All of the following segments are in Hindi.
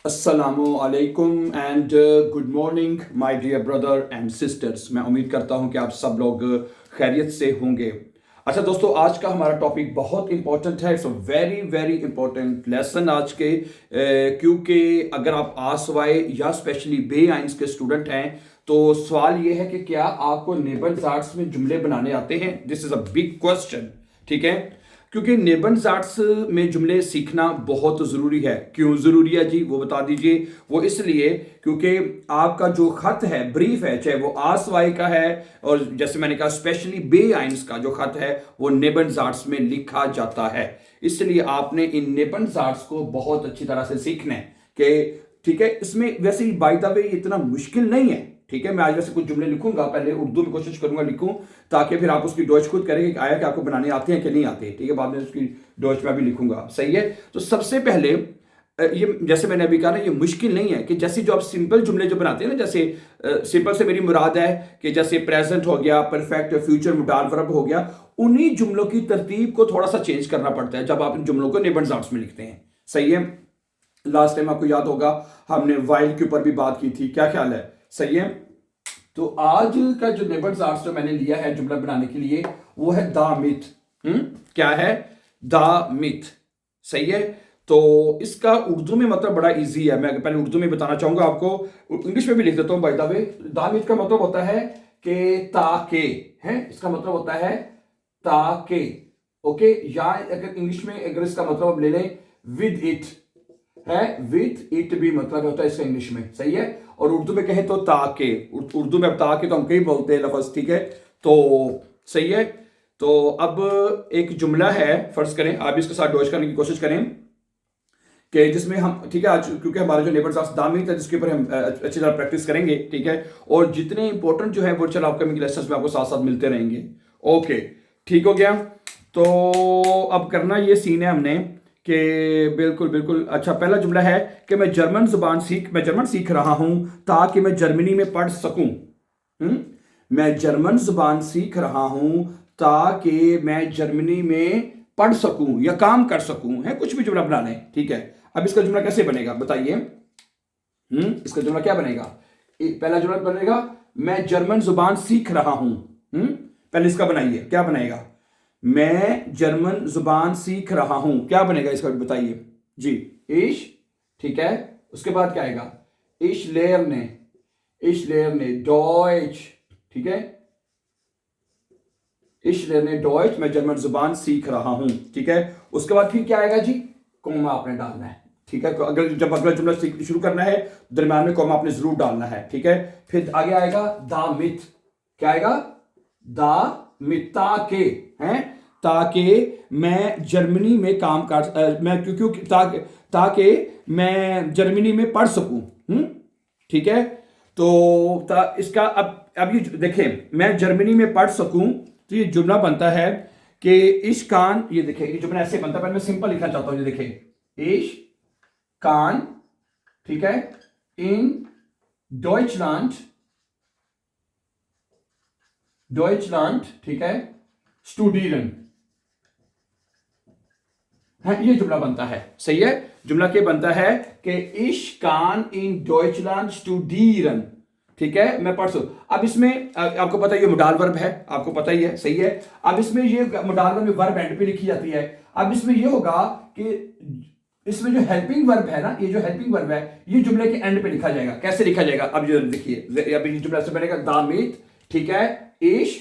अस्सलामुअलैकुम and good morning my dear brother and sisters. मैं उम्मीद करता हूं कि आप सब लोग खैरियत से होंगे। अच्छा दोस्तों, आज का हमारा टॉपिक बहुत इंपॉर्टेंट है। It's a very very important lesson आज के, क्योंकि अगर आप आस वाई या स्पेशली बे आइंस के स्टूडेंट हैं तो सवाल ये है कि क्या आपको नेबल जाट्स में जुमले बनाने आते हैं। This is a big question. ठीक है, क्योंकि नेबनजाट्स में जुमले सीखना बहुत ज़रूरी है। क्यों ज़रूरी है जी, वो बता दीजिए। वो इसलिए क्योंकि आपका जो खत है, ब्रीफ है, चाहे वो आस वाई का है और जैसे मैंने कहा स्पेशली बे आइंस का जो खत है वो नेबनजाट्स में लिखा जाता है। इसलिए आपने इन नेबनजाट्स को बहुत अच्छी तरह से सीखना है कि ठीक है। इसमें वैसे बाय द वे इतना मुश्किल नहीं है। ठीक है, मैं आज वैसे कुछ जुमले लिखूंगा, पहले उर्दू में कोशिश करूंगा लिखूं ताकि फिर आप उसकी डॉच खुद करेंगे कि आया कि आपको बनाने आते हैं कि नहीं आते। ठीक है, बाद में उसकी डॉच में भी लिखूंगा। सही है। तो सबसे पहले ये जैसे मैंने अभी कहा ना, ये मुश्किल नहीं है कि जैसे जो आप सिंपल जुमले जो बनाते हैं ना, जैसे सिंपल से मेरी मुराद है कि जैसे प्रेजेंट हो गया, परफेक्ट, फ्यूचर, मुडाल वर्ब हो गया, उन्हीं जुमलों की तरतीब को थोड़ा सा चेंज करना पड़ता है जब आप इन जुमलों को नेबनजाट्स में लिखते हैं। सही है। लास्ट टाइम आपको याद होगा हमने वाइल के ऊपर भी बात की थी। क्या ख्याल है? सही है। तो आज का जो नेबर्स आर्ट्स जो मैंने लिया है जुमला बनाने के लिए वो है द मिथ। क्या है? The myth. सही है। तो इसका उर्दू में मतलब बड़ा इजी है। मैं पहले उर्दू में बताना चाहूंगा आपको, इंग्लिश में भी लिख देता हूं by the way. The myth का मतलब होता है कि ताके है। इसका मतलब होता है ताके। ओके, या अगर इंग्लिश में अगर इसका मतलब आप ले लें विद इट है, विद इट भी मतलब होता है इसका इंग्लिश में। सही है। और उर्दू में कहें तो ताके, उर्दू में अब ताके तो हम कई बोलते हैं लफज। ठीक है, तो सही है। तो अब एक जुमला है, फर्ज करें आप इसके साथ डॉच करने की कोशिश करें कि जिसमें हम, ठीक है, आज क्योंकि हमारे जो नेबर्स आर्ट्स दामित है जिसके ऊपर हम अच्छी तरह प्रैक्टिस करेंगे। ठीक है, और जितने इंपॉर्टेंट जो है वो चलो अपकमिंग लेसन्स में आपको साथ साथ मिलते रहेंगे। ओके, ठीक हो गया। तो अब करना ये सीन है हमने कि बिल्कुल बिल्कुल। अच्छा, पहला जुमला है कि मैं जर्मन सीख रहा हूं ताकि मैं जर्मनी में पढ़ सकूं। मैं जर्मन जुबान सीख रहा हूं ताकि मैं जर्मनी में पढ़ सकूं या काम कर सकूं। है, कुछ भी जुमला बना लें। ठीक है, अब इसका जुमला कैसे बनेगा बताइए। इसका जुमला क्या बनेगा? पहला जुमला बनेगा मैं जर्मन जुबान सीख रहा हूं। पहले इसका बनाइए, क्या बनेगा? मैं जर्मन जुबान सीख रहा हूं, क्या बनेगा इसका बताइए जी। इश। ठीक है, उसके बाद क्या आएगा? इश लेयर ने डॉइच। ठीक है, इश लेयर ने डॉइच, मैं जर्मन जुबान सीख रहा हूं। ठीक है, उसके बाद फिर क्या आएगा जी? कोमा आपने डालना है। ठीक है, अगर जब अगला जुमला शुरू करना है दरम्यान में कोमा आपने जरूर डालना है। ठीक है, फिर आगे आएगा द मिथ। क्या आएगा? द मिथ, ताकि हैं, ताकि मैं जर्मनी में काम कर मैं क्योंकि ताकि मैं जर्मनी में पढ़ सकूं। ठीक है, तो इसका अब ये देखें, मैं जर्मनी में पढ़ सकूं तो ये जुमला बनता है कि इश कान, ये देखें ये जुमला ऐसे बनता है। पहले मैं सिंपल लिखना चाहता हूं, ये देखें इश कान। ठीक है, इन डॉइचलैंड, डॉइचलैंड, ठीक है, स्टूडियन है, ये जुमला बनता है। सही है। जुमला क्या बनता है कि इश कान इन डॉइचलैंड स्टूडियन। ठीक है, मैं पढ़ सकूं। अब इसमें आपको पता है ये मोडाल वर्ब है, आपको पता ही है। सही है। अब इसमें ये मोडाल वर्ब में वर्ब एंड पे लिखी जाती है। अब इसमें ये होगा कि इसमें जो हेल्पिंग वर्ब है ना, ये जो हेल्पिंग वर्ब है ये जुमले के एंड पे लिखा जाएगा। कैसे लिखा जाएगा? अब ये देखिए, अब ये जुमला से बनेगा दामित। ठीक है, इश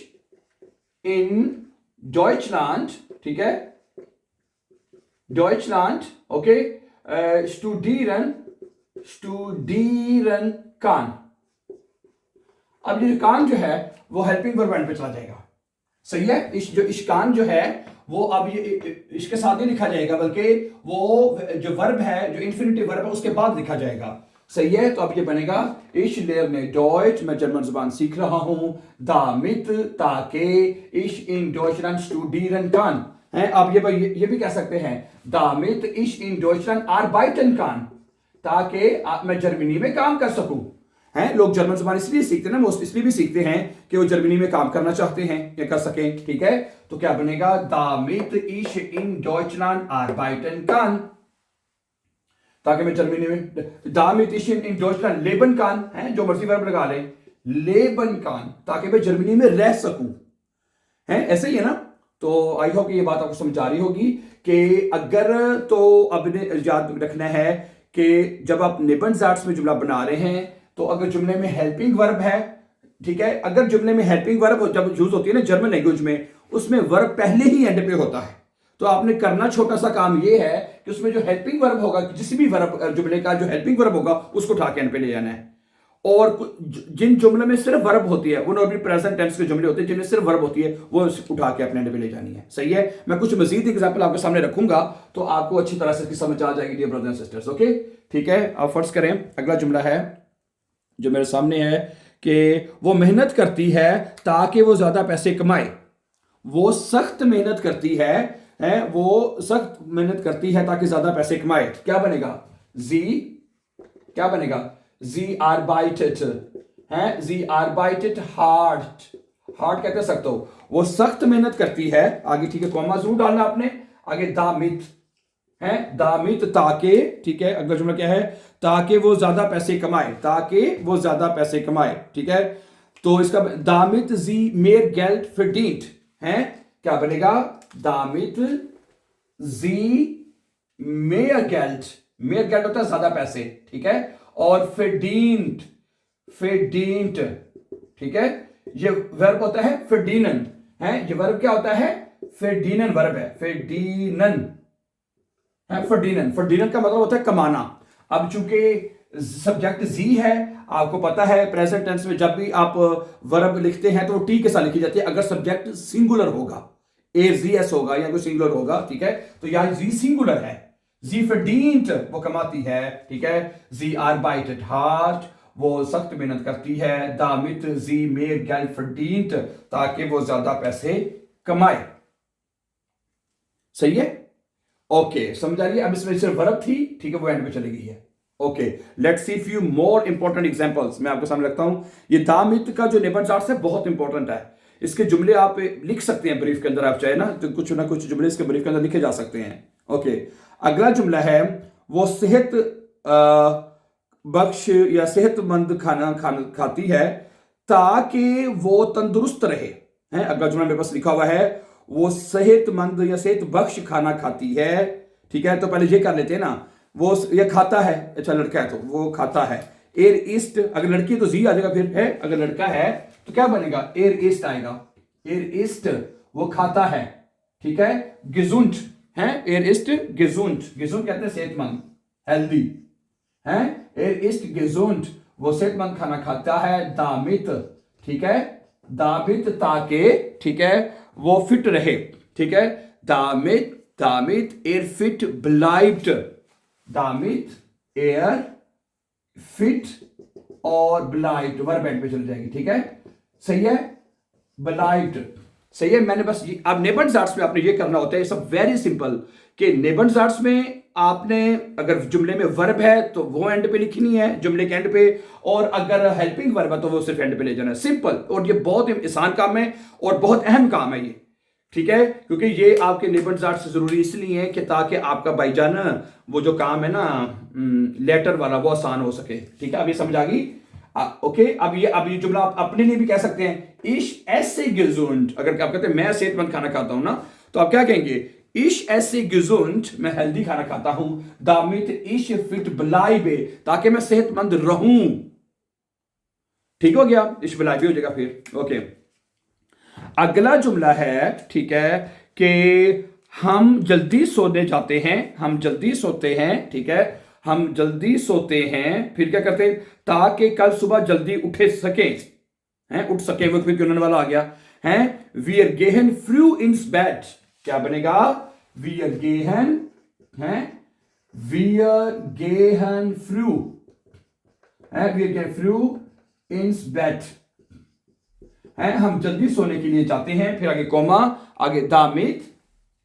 इन डॉइचलैंड। ठीक है, Deutschland, okay, studieren kann। अब ये कान जो है वो हेल्पिंग वर्ब एंड पे चला जाएगा। सही है। जो इश्कान जो है वो अब ये इसके साथ नहीं लिखा जाएगा, बल्कि वो जो वर्ब है, जो इन्फिनिटिव वर्ब है उसके बाद लिखा जाएगा। सही है। तो अब ये बनेगा इश लेर ने डॉइच, मैं जर्मन जुबान सीख रहा हूं, दामित, ताकि इश इन डॉइचलैंड स्टूडियरन कान है। अब ये भी कह सकते हैं दामित इश इन डॉइचलैंड आर्बाइटन कान, ताकि मैं जर्मनी में काम कर सकूं। हैं, लोग जर्मन जुबान इसलिए सीखते हैं ना, वो इसलिए भी सीखते हैं कि वो जर्मनी में काम करना चाहते हैं या कर सकें। ठीक है, तो क्या बनेगा? दामित इश इन डॉइचलैंड आर्बाइटन कान। ताकि मैं जर्मनी में damit ich in Deutschland leben kann है, जो मर्जी वर्ब लगा ले, लेबन कान, ताकि मैं जर्मनी में रह सकूं है, ऐसे ही है ना। तो आई होप ये बात आपको समझ आ रही होगी कि अगर तो आपने याद रखना है कि जब आप नेबनजार्ट्स में जुमला बना रहे हैं तो अगर जुमले में हेल्पिंग वर्ब है, ठीक है, अगर जुमले में हेल्पिंग वर्ब जब यूज होती है ना जर्मन लैंग्वेज में, उसमें वर्ब पहले ही एंड पे होता है। तो आपने करना छोटा सा काम ये है कि उसमें जो हेल्पिंग वर्ब होगा, किसी भी वर्ब जुमले का जो हेल्पिंग वर्ब होगा उसको उठा के एंड पे ले जाना है। और जिन जुमलों में सिर्फ वर्ब होती है, वो नॉर्मली प्रेजेंट टेंस के जुमले होते हैं, जिनमें सिर्फ वर्ब होती है, वो उठा के अपने एंड पे ले जानी है। सही है, मैं कुछ मजीद एग्जांपल आपके सामने रखूंगा तो आपको अच्छी तरह से समझ आ जाएगी dear brothers and sisters. Okay, ठीक है। अब फर्ज करें अगला जुमला है जो मेरे सामने है कि वो मेहनत करती है ताकि वो ज्यादा पैसे कमाए। वो सख्त मेहनत करती है, वो सख्त मेहनत करती है ताकि ज्यादा पैसे कमाए। क्या बनेगा? जी, क्या बनेगा? जी arbeitet है, जी arbeitet hard, हार्ड कहते सकते हो। वो सख्त मेहनत करती है, आगे ठीक है, कॉमा जरूर डालना आपने, आगे दामित है, दामित ताकि, ठीक है, अगला जुमला क्या है? ताकि वो ज्यादा पैसे कमाए, ताकि वो ज्यादा पैसे कमाए, ठीक है। तो इसका दामित जी मेर गेल्ड verdient है, क्या बनेगा? दामित जी मेर गेल्ड होता है ज्यादा पैसे, ठीक है, और verdient, ठीक है, ये वर्ब होता है verdienen है, ये वर्ब क्या होता है? verdienen वर्ब है, verdienen है, verdienen का मतलब होता है कमाना। अब चूंकि सब्जेक्ट जी है, आपको पता है प्रेजेंट टेंस में जब भी आप वर्ब लिखते हैं तो वो टी के साथ लिखी जाती है अगर सब्जेक्ट सिंगुलर होगा, एजीएस होगा या कोई सिंगुलर होगा, ठीक है। तो यहां जी सिंगुलर है, जी verdient वो कमाती है, ठीक है, जी arbeitet hart वो सख्त मेहनत करती है, damit sie mehr Geld verdient ताकि वो ज्यादा पैसे कमाए। सही है, ओके, समझ आ रही है। अब इसमें सिर्फ वर्ब थी, ठीक है, वो एंड में चली गई है। Okay, let's see few more important examples मैं आपके सामने रखता हूं। ये दामित का जो नेबनजार्ट्स है बहुत इंपॉर्टेंट है, इसके जुमले आप लिख सकते हैं ब्रीफ के अंदर, आप चाहे ना तो कुछ ना कुछ जुमले इसके ब्रीफ के अंदर लिखे जा सकते हैं। ओके, अगला जुमला है वो सेहत बख्श या सेहतमंद खाना खाती है ताकि वो तंदुरुस्त रहे हैं। अगला जुमला मेरे पास लिखा हुआ है वो सेहतमंद या सेहत बख्श खाना खाती है, ठीक है। तो पहले ये कर लेते हैं ना, वो ये खाता है, अच्छा लड़का है तो वो खाता है। एर ईस्ट, अगर लड़की है तो जी आ जाएगा फिर है, अगर लड़का है तो क्या बनेगा? एर ईस्ट आएगा, एर ईस्ट वो खाता है, ठीक है। gesund है, एर ईस्ट gesund, gesund कहते हैं सेहतमंद, हेल्दी है। एर ईस्ट gesund वो सेहतमंद खाना खाता है, दामित, ठीक है, दामित ताकि, ठीक है, वो फिट रहे, ठीक है, दामित एर फिट bleibt, दामित एर फिट और bleibt वर्ब एंड पे चल जाएगी, ठीक है, सही है, bleibt, सही है। मैंने बस अब नेबनजार्ट्स में आपने ये करना होता है, सब वेरी सिंपल, कि नेबनजार्ट्स में आपने अगर जुमले में वर्ब है तो वो एंड पे लिखनी है, जुमले के एंड पे, और अगर हेल्पिंग वर्ब है तो वो सिर्फ एंड पे ले जाना है, सिंपल। और ये बहुत आसान काम है और बहुत अहम काम है ये, ठीक है, क्योंकि ये आपके नेबनजार्ट्स से जरूरी इसलिए है कि ताकि आपका भाईजान वो जो काम है ना लेटर वाला वो आसान हो सके, ठीक है। अब ये समझ आ गई, ओके। अब ये जुमला आप अपने लिए भी कह सकते हैं, इश ऐसे gesund, अगर आप कहते हैं मैं सेहतमंद खाना खाता हूं ना, तो आप क्या कहेंगे? इश ऐसे gesund, मैं हेल्दी खाना खाता हूं, दामित इश फिट bleibe ताकि मैं सेहतमंद रहूं, ठीक हो गया, इश bleibe हो जाएगा फिर। ओके, अगला जुमला है, ठीक है, कि हम जल्दी सोने जाते हैं, हम जल्दी सोते हैं, ठीक है, हम जल्दी सोते हैं, फिर क्या करते हैं? ताकि कल सुबह जल्दी उठे सके हैं, उठ सके, वो फिर क्यों वाला आ गया है, wir gehen früh ins Bett, क्या बनेगा? wir gehen है, wir gehen früh है, wir gehen früh ins Bett है, हम जल्दी सोने के लिए जाते हैं, फिर आगे कोमा, आगे दामित,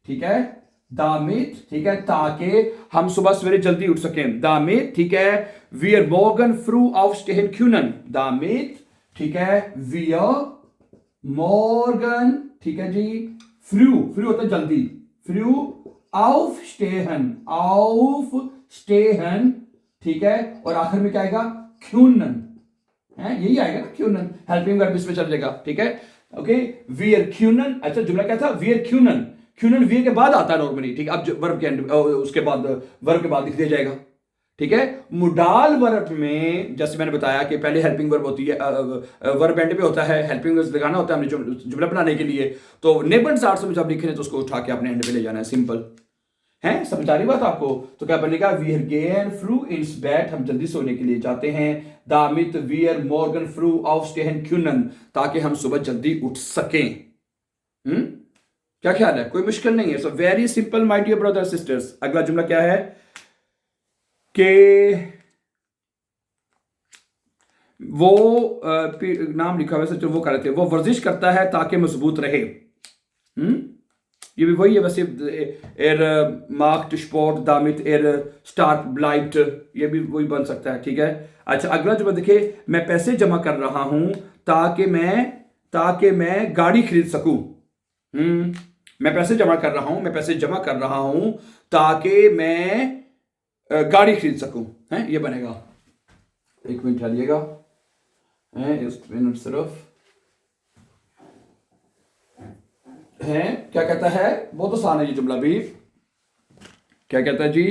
ठीक है, दामित, ठीक है, ताकि हम सुबह सवेरे जल्दी उठ सकें, दामित, ठीक है, wir morgen früh aufstehen können, दामित, ठीक है, wir morgen, ठीक है जी, früh होता है जल्दी, früh aufstehen स्टेहन, ठीक है, और आखिर में क्या आएगा, क्यूनन है, यही आएगा ना, क्यूनन, हेल्पिंग वर्ब इसमें चल जाएगा, ठीक है, ओके, वियर क्यूनन। अच्छा जुमला क्या था, वियर क्यूनन, क्यूनन वियर के बाद आता है नॉर्मली, ठीक है, अब वर्ब के एंड उसके बाद वर्ब के बाद लिख दिया जाएगा, ठीक है। मोडाल वर्ब में जैसे मैंने बताया कि पहले हेल्पिंग वर्ब होती है, वर्ब एंड पे होता है, हेल्पिंग वर्ब लगाना होता है हमने जुमला बनाने के लिए, तो नेबन आर्ट्स में जब लिखे तो उसको उठा के अपने एंड पे ले जाना है, सिंपल है, समझ आ रही बात आपको। तो क्या बनेगा, वीर गेन फ्रू इंस बैट, हम जल्दी सोने के लिए जाते हैं, दामित वीर मॉर्गन फ्रू ऑफ स्टेहन क्यूनन, ताकि हम सुबह जल्दी उठ सकें। क्या ख्याल है, कोई मुश्किल नहीं है, so very simple my dear brother sisters. अगला जुमला क्या है कि वो नाम लिखा हुआ है, वो कर रहे थे, वो वर्जिश करता है ताकि मजबूत रहे। ये भी वही है वैसे, एर मार्क्ड स्पॉट दामित एर स्टार्क ब्लाइट, ये भी वही बन सकता है, ठीक है। अच्छा अगला जो देखिए, मैं पैसे जमा कर रहा हूं ताकि मैं गाड़ी खरीद सकूं। मैं पैसे जमा कर रहा हूं ताकि मैं गाड़ी खरीद सकूं, है, ये बनेगा। एक मिनट ठहरिएगा, इस मिनट सिर्फ है, क्या कहता है, बहुत आसान है ये जुमला भी, क्या कहता है जी,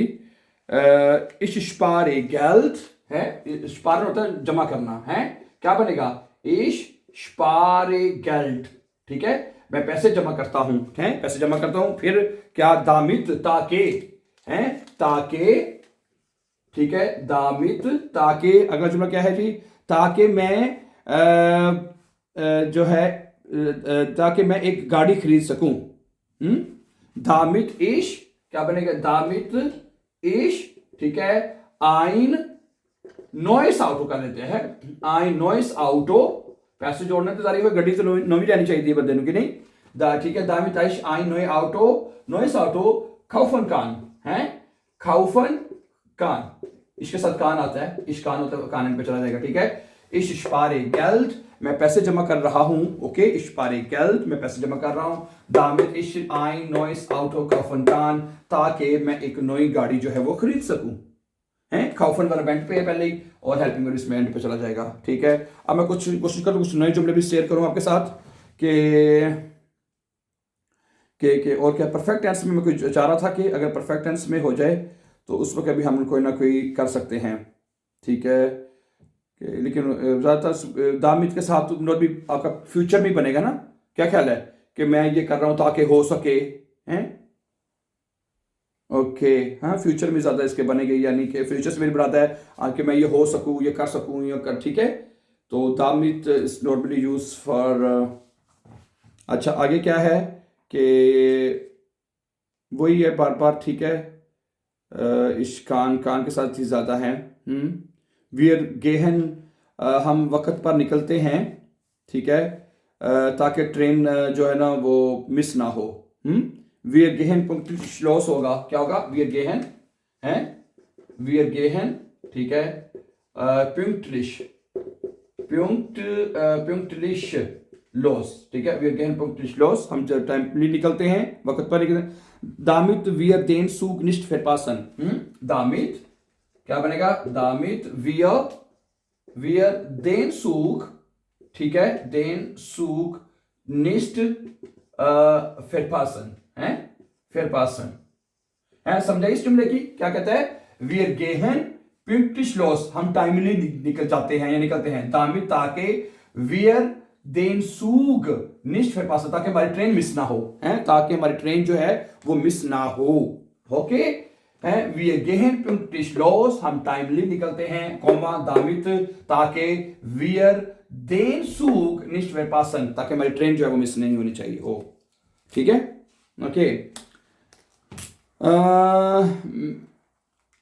इश स्पारे गेल्ड है, स्पार होता है जमा करना, है, क्या बनेगा, इश स्पारे गेल्ड, ठीक है, मैं पैसे जमा करता हूं, है, पैसे जमा करता हूं, फिर क्या, दामित ताके, है, ताके, ठीक है, दामित ताके, अगला जुमला क्या है जी, ताकि मैं जो है ताकि मैं एक गाड़ी खरीद सकूं। दामित इश, क्या बनेगा, दामित इश, ठीक है, आइन नॉइस आउटो कर लेते हैं, आइन नॉइस आउटो, पैसे जोड़ने तो सारी गड्डी तो नवी लेनी चाहिए बंदे की नहीं, ठीक है, दामित इश आइन नॉइस आउटो खाउफन कान, है, खाउफन कान, इसके साथ कान आता है, इश कान होता है, कान पे चला जाएगा, ठीक है, इश स्पारे गेल्ड, मैं पैसे जमा कर रहा हूं, ओके, इश स्पारे गेल्ड, मैं पैसे जमा कर रहा हूं, दामित इश आइन नॉइस आउटो खाउफन कान, ताकि मैं एक नई गाड़ी जो है वो खरीद सकूं, है, खाउफन वर्ब एंड पे है पहले ही, और हेल्पिंग वर्ब इसमें एंड पे चला जाएगा, ठीक है। अब मैं कुछ कोशिश करूं कुछ नए जुमले भी शेयर करूं आपके साथ के और क्या, परफेक्ट टेंस में मैं कुछ चाह रहा था कि अगर परफेक्ट टेंस में हो जाए तो उस वक्त भी हम कोई ना कोई कर सकते हैं, ठीक है, लेकिन ज़्यादातर दामित के साथ नोट भी आपका फ्यूचर में बनेगा ना, क्या ख्याल है कि मैं ये कर रहा हूं ताकि हो सके, हैं, ओके, हाँ, फ्यूचर में ज़्यादा इसके बनेंगे, यानी कि फ्यूचर से मेरी बात है कि मैं ये हो सकूं, ये कर सकूं, ये कर, ठीक है, तो दामित इज नॉर्मली यूज फॉर। अच्छा आगे क्या है कि वही है बार बार, ठीक है, इस कान के साथ ही ज़्यादा है, वियर गेहन, हम वक्त पर निकलते हैं, ठीक है, ताकि ट्रेन जो है ना वो मिस ना हो, वियर गेहन पंक्चुअल लॉस होगा, क्या होगा, वियर गेहन, है, वियर गेहन, ठीक है, पंक्चुअलिश लॉस, ठीक है, वियर गेहन पंक्चुअलिश लॉस, हम टाइमली निकलते हैं, वक्त पर निकलते हैं, दामित वियर देन सूग निष्ठ फेरपासन, दामित क्या बनेगा, दामित वियर देन सूग, ठीक है, देन सूग निष्ठ फेरपासन, है, फेरपासन, है, समझाइए इस जुमले की, क्या कहता है, वियर गेहन पंक्चुअलिश लॉस, हम टाइमली निकल जाते हैं या निकलते हैं, दामित ताकि वियर देन सूग निष्ठ फेरपासन, ताकि हमारी ट्रेन मिस ना हो, है, ताकि हमारी ट्रेन जो है वो मिस ना हो, ओके, है, वियर गेहन पंक्चुअलिश लॉस, हम टाइमली निकलते हैं, कॉमा, दामित ताकि वियर देन सूग निष्ठ फेरपासन, ताकि हमारी ट्रेन जो है वो मिस नहीं होनी चाहिए हो, ठीक है, ओके।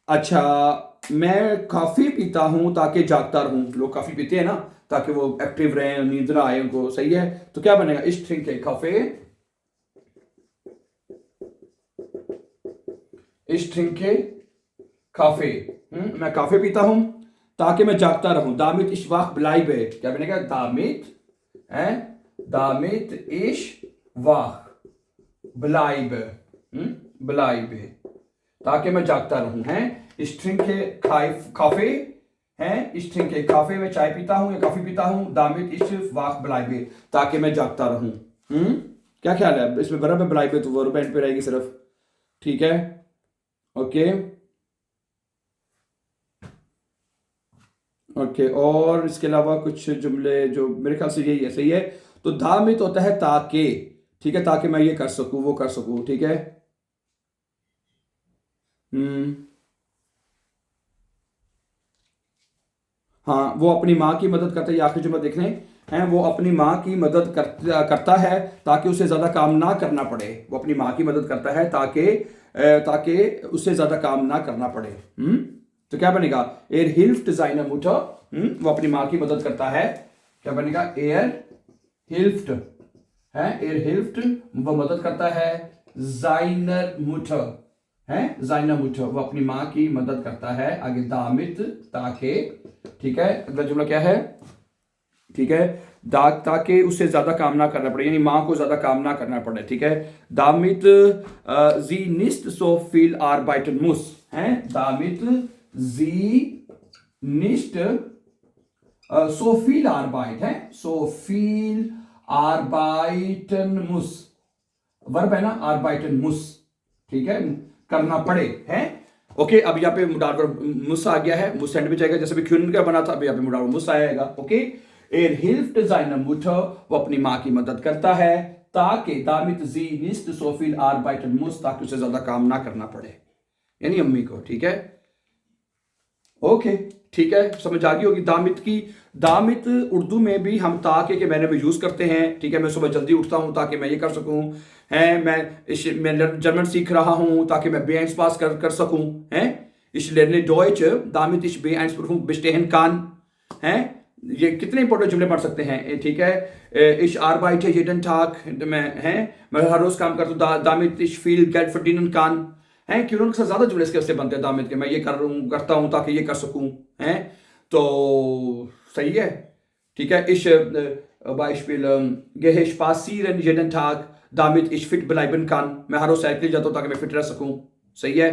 अच्छा, मैं काफी पीता हूं ताकि जागता रहूं, लोग काफी पीते हैं ना ताकि वो एक्टिव रहें, नींद ना आए उनको, सही है, तो क्या बनेगा, इस ट्रिंके काफे, इस ट्रिंके काफे, मैं काफे पीता हूं ताकि मैं जागता रहूं, दामित इश वाक ब्लाइब है, क्या बनेगा, दामित है, दामित इश वाक ब्लाइब, ब्लाइब, ताकि मैं जागता रहूं, है, Ich trinke Kaffee हैं, ich trinke Kaffee, मैं चाय पीता हूँ या कॉफी पीता हूँ, damit ich wach bleibe, ताकि मैं जागता रहूँ। क्या ख्याल है इसमें? बराबर bleibe तो वर्ब एंड पे रहेगी सिर्फ, ठीक है, ओके ओके। और इसके अलावा कुछ जुमले जो मेरे ख्याल से यही है, सही है। तो damit होता है ताकि, ठीक है, ताकि मैं ये कर सकूँ वो कर सकूँ, ठीक है। हाँ, वो अपनी माँ की मदद करता है, ये आखिरी जुमला देख लें हैं, वो अपनी माँ की मदद करता है ताकि उसे ज़्यादा काम ना करना पड़े। वो अपनी माँ की मदद करता है ताकि उसे ज़्यादा काम ना करना पड़े। तो क्या बनेगा? एर हिल्फ्ट seiner Mutter, वो अपनी माँ की मदद करता है, क्या बनेगा? एर हिल्फ्ट है, एर हिल्फ्ट वो मदद करता है, seiner Mutter है, seiner Mutter वो अपनी माँ की मदद करता है। आगे damit ताकि, ठीक है। अगला जुमला क्या है? ठीक है, ताकि उससे ज्यादा काम ना करना पड़े, यानी माँ को ज्यादा काम ना करना पड़े, ठीक है। damit sie nicht so viel arbeiten muss है, damit sie nicht so viel Arbeit है, so viel arbeiten muss, verb है ना, arbeiten muss, ठीक है, करना पड़े है। ओके, अब यहाँ पे मुडार वर्ब मुस आ गया है, मुस एंड में जाएगा, जैसे भी क्यून का बना था, अभी यहाँ पे मुडार मुस आएगा। ओके, एर हिल्फ्ट seiner Mutter वो अपनी माँ की मदद करता है ताकि damit sie nicht so viel arbeiten muss, ताकि उसे ज्यादा काम ना करना पड़े, यानी अम्मी को, ठीक है। ओके, ठीक है, समझ आ गई होगी। दामित उर्दू में भी हम ताकि के मैंने भी यूज करते हैं, ठीक है। मैं सुबह जल्दी उठता हूँ ताकि मैं ये कर सकूँ, है, मैं जर्मन सीख रहा हूँ ताकि मैं B1 पास कर सकूँ, है। Ich lerne Deutsch damit ich B1 Prüfung bestehen kann, है। ये कितने इंपॉर्टेंट जुमले पढ़ सकते हैं, ठीक है। Ich arbeite jeden Tag, मैं हर रोज काम करता हूँ, damit ich viel Geld verdienen kann, है। क्यों उनके साथ ज्यादा जुमले इसके बनते हैं दामित के, मैं ये करता हूँ ताकि ये कर सकूँ, है। तो सही है, ठीक है। Ich Beispiel gehe spazieren jeden Tag damit ich fit bleiben kann, मैं हर रोज साइकिल जाता हूँ ताकि मैं फिट रह सकूँ, सही है।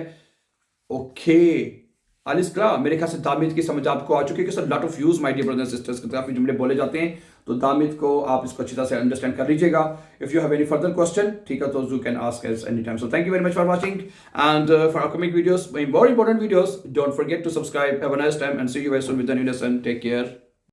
ओके, आलिस क्ला, मेरे ख्याल से दामित की समझ आपको आ चुकी है कि sir lot of use my dear brothers and sisters, काफी जुमले बोले जाते हैं, तो दामित को आप इसको अच्छी तरह से अंडरस्टैंड कर लीजिएगा। If you have any further question, ठीक है, तो you can ask us any time. So thank you very much for watching and for upcoming videos, more important videos, don't forget to subscribe. Have a nice time and see you very soon with the new lesson. Take care.